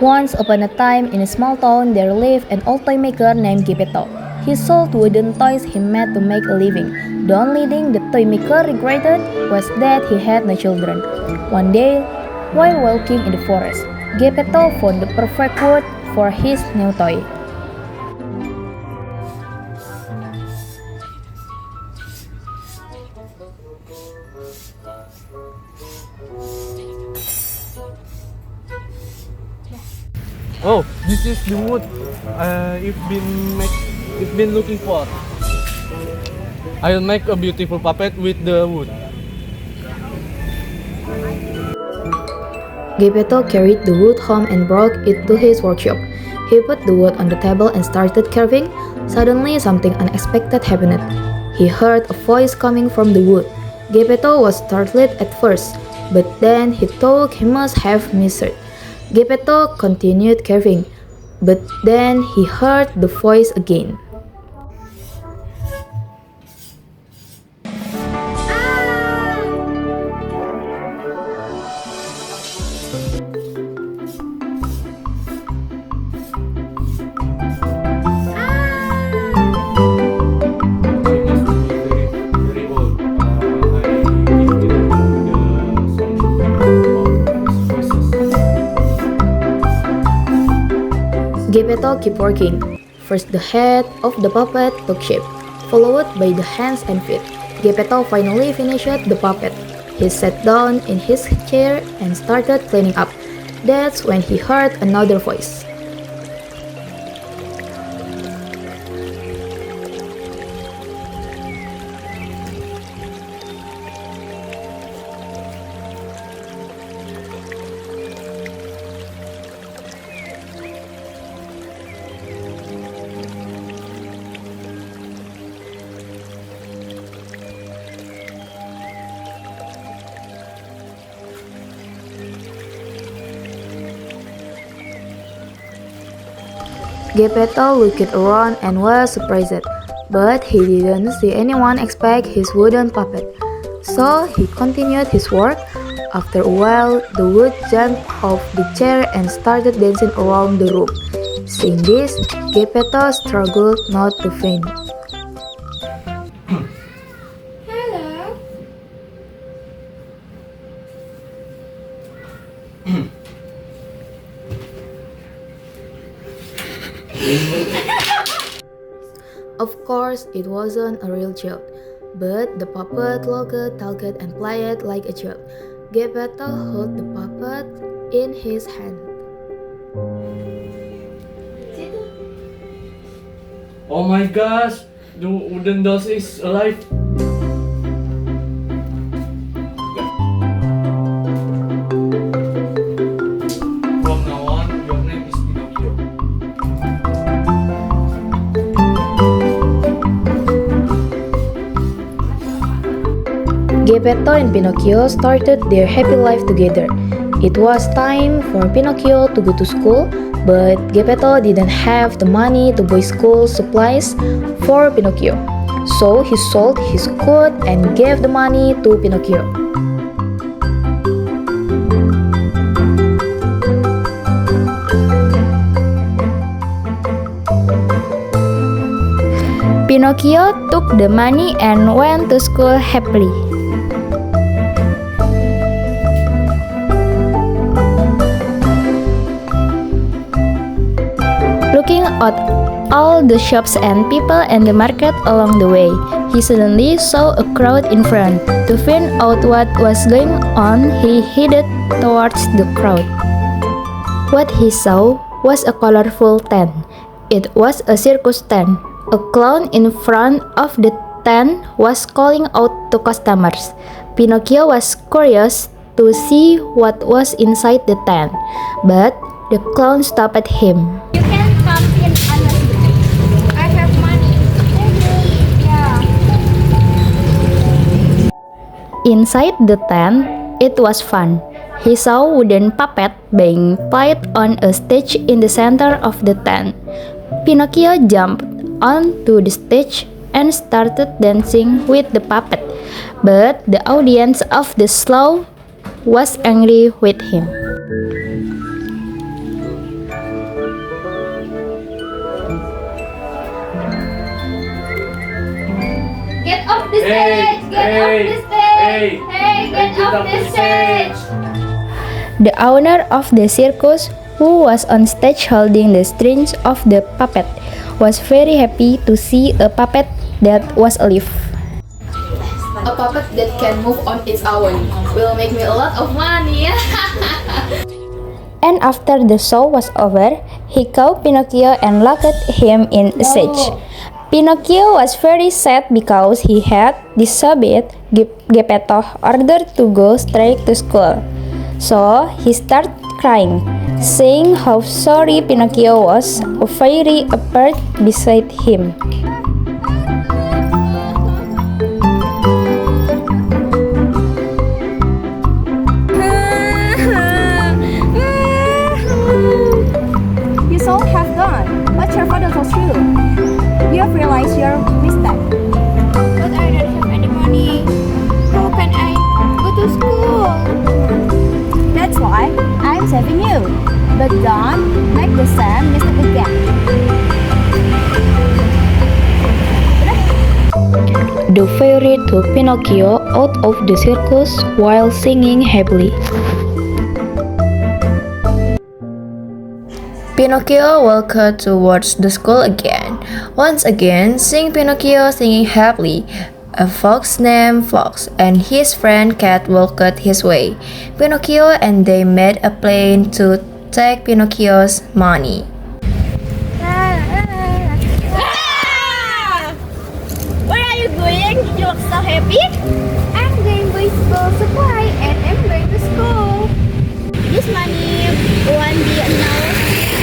Once upon a time, in a small town, there lived an old toy maker named Geppetto. He sold wooden toys he made to make a living. The only thing the toy maker regretted was that he had no children. One day, while walking in the forest, Geppetto found the perfect wood for his new toy. Oh, this is the wood I've been looking for. I'll make a beautiful puppet with the wood. Geppetto carried the wood home and brought it to his workshop. He put the wood on the table and started carving. Suddenly, something unexpected happened. He heard a voice coming from the wood. Geppetto was startled at first, but then he thought he must have missed it. Geppetto continued carving, but then he heard the voice again. Geppetto kept working. First the head of the puppet took shape, followed by the hands and feet. Geppetto finally finished the puppet. He sat down in his chair and started cleaning up. That's when he heard another voice. Geppetto looked around and was surprised, but he didn't see anyone expect his wooden puppet. So he continued his work. After a while, the wood jumped off the chair and started dancing around the room. Seeing this, Geppetto struggled not to faint. Hello. Of course, it wasn't a real child, but the puppet looked, talked, and played like a child. Geppetto held the puppet in his hand. Oh my gosh, the wooden doll is alive. From now on, your name is Pinocchio. Geppetto and Pinocchio started their happy life together. It was time for Pinocchio to go to school, but Geppetto didn't have the money to buy school supplies for Pinocchio. So he sold his coat and gave the money to Pinocchio. Pinocchio took the money and went to school happily. Looking at all the shops and people in the market along the way, he suddenly saw a crowd in front. To find out what was going on, he headed towards the crowd. What he saw was a colorful tent. It was a circus tent. A clown in front of the tent was calling out to customers. Pinocchio was curious to see what was inside the tent, but the clown stopped him. You can come in honestly. I have money. Yeah. Inside the tent, it was fun. He saw wooden puppet being played on a stage in the center of the tent. Pinocchio jumped onto the stage and started dancing with the puppet, but the audience of the show was angry with him. off the stage! Get off the stage! Hey, get off the stage! The owner of the circus, who was on stage holding the strings of the puppet, was very happy to see a puppet that was alive. A puppet that can move on its own will make me a lot of money. And after the show was over, he caught Pinocchio and locked him in a cage. Pinocchio was very sad because he had disobeyed Geppetto's order to go straight to school. So he started crying, saying how sorry Pinocchio was. A fairy appeared beside him. You should have gone what your father told you. You have realized your mistake. But I don't have any money. How can I go to school? That's why I'm saving you. But don't make the same mistake again. The fairy took Pinocchio out of the circus while singing happily. Pinocchio walked towards the school again. Once again, seeing Pinocchio singing happily, a fox named Fox and his friend Cat walked his way. Pinocchio and they made a plan to take Pinocchio's money. Where are you going? You look so happy. I'm going to school supply and I'm going to school. This money won't be enough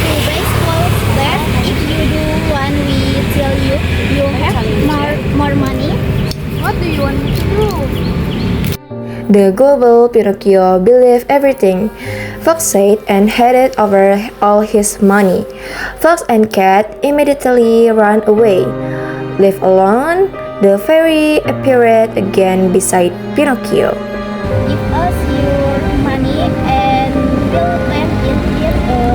to buy clothes, but if you do one, we tell you you have more money. What do you want me to do? The gullible Pinocchio believed everything Fox said and handed over all his money. Fox and Cat immediately ran away. Left alone, the fairy appeared again beside Pinocchio. Give us your money and we'll let it in a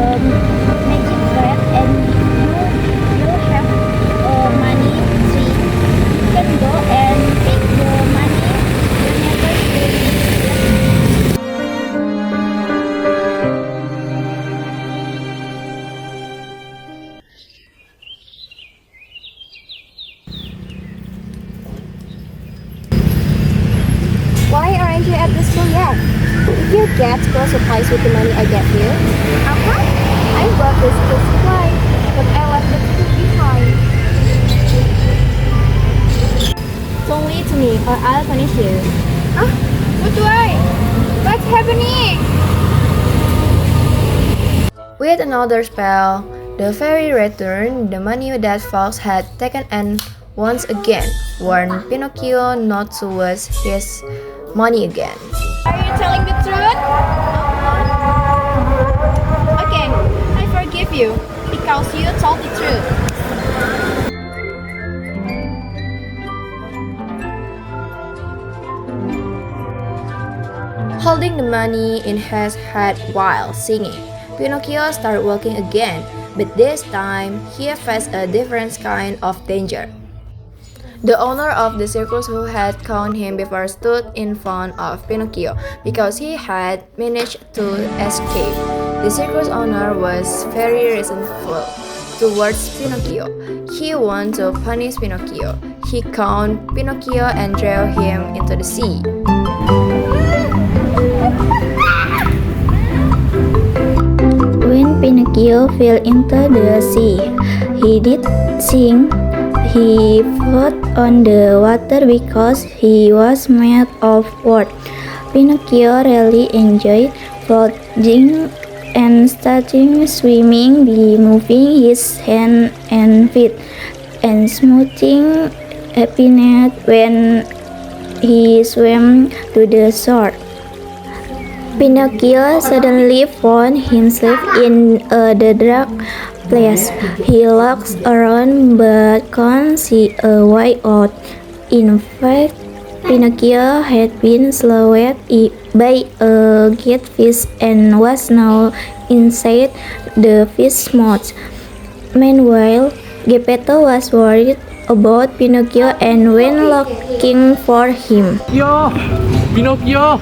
magic bread and you'll have money tree. You can go and take the money whenever you need. Why aren't you at the school yet? Did you get school supplies with the money I gave you? I bought the school supplies, but I left the food behind. Don't wait to me or I'll punish you. What do I? What's happening? With another spell, the fairy returned the money that Fox had taken and once again warned Pinocchio not to waste his money again. Are you telling the truth? Okay, I forgive you because you told the truth. Holding the money in his hand while singing, Pinocchio started walking again, but this time he faced a different kind of danger. The owner of the circus who had caught him before stood in front of Pinocchio because he had managed to escape. The circus owner was very resentful towards Pinocchio. He wanted to punish Pinocchio. He caught Pinocchio and threw him into the sea. When Pinocchio fell into the sea, he did sink. He floated on the water because he was made of wood. Pinocchio really enjoyed floating and starting swimming by moving his hands and feet and smoothing happiness when he swam to the shore. Pinocchio suddenly found himself in a dark place. He looks around but can't see a way out. In fact, Pinocchio had been swallowed by a catfish and was now inside the fish's mouth. Meanwhile, Geppetto was worried about Pinocchio and went looking for him. Yo, Pinocchio!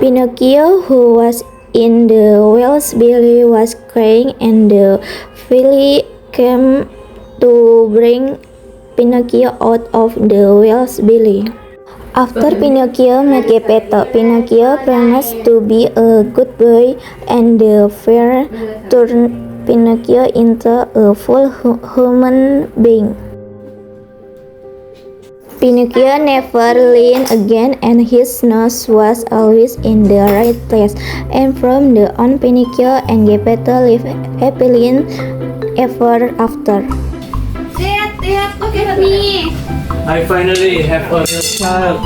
Pinocchio, who was in the well's belly, was crying, and the fairy came to bring Pinocchio out of the well's belly. After Pinocchio met Geppetto, Pinocchio promised to be a good boy, and the fairy turned Pinocchio into a full human being. Pinocchio never lied again, and his nose was always in the right place. And from then on, Pinocchio and Geppetto lived happily ever after. Dad, look at me. I finally have a real child.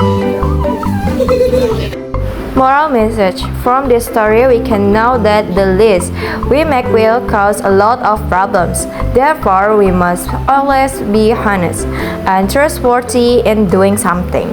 Moral message. From this story, we can know that the least we make will cause a lot of problems. Therefore, we must always be honest and trustworthy in doing something.